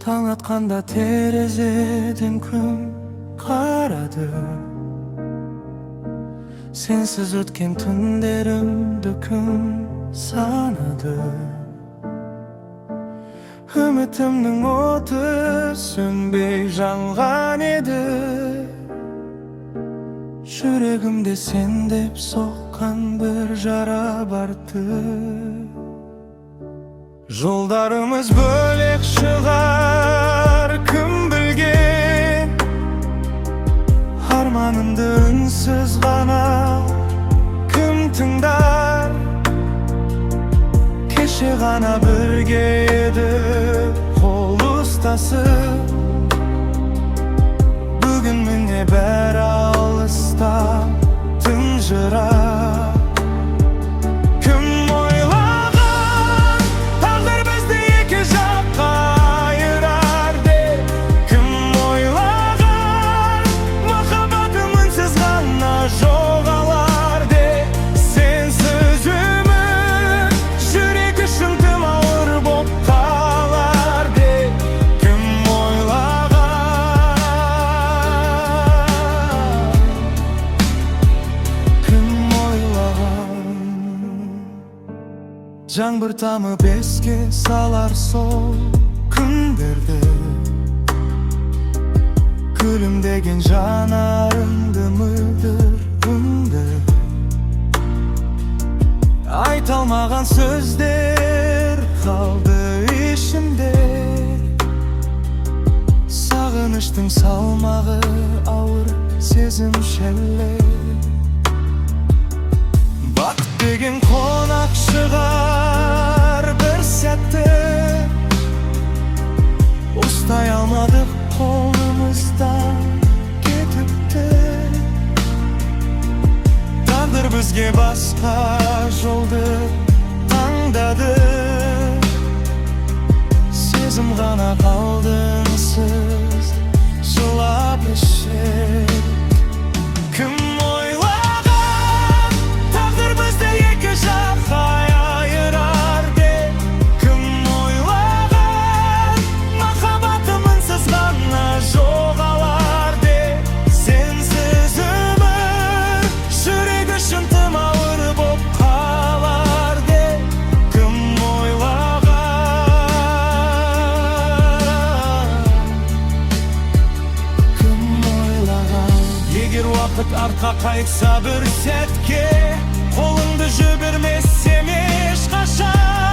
Taң atқанда терезеден күн қарады. Сенсіз өткен түндерімді күн санады. Үмітімнің оты сөнбей жанған еді. Жүрегімде сен деп соққан бір жара барды. Жолдарымыз бөлек шығар, кім білген. Арманымды үнсіз ғана кім тыңдар. Кеше ғана бірге еді қол ұстасып. Бүгін міне бәрі алыста тұнжырап. Жаңбыр тамып еске салар сол күндерді. Күлімдеген жанарыңды мөлдір үнді. Айта алмаған сөздер қалды ішімде. Сағыныштың салмағы ауыр сезім шәлі. Бақыт деген қонақ шығар бір сәтті. Ұстай алмадық қолымыздан кетіпті. Тағдыр бізге басқа жолды таңдады. Сезім ғана қалды үнсіз жылап ішек. Кім айырар деп, кім ойлаған махаббатым үнсіз ғана жоғалар деп. Сенсіз өмір жүрек үшін тым ауыр боп қалар деп, кім ойлаған, кім ойлаған. Егер уақыт артқа қайтса бір сәтке, қолыңды жібермесем ешқашан.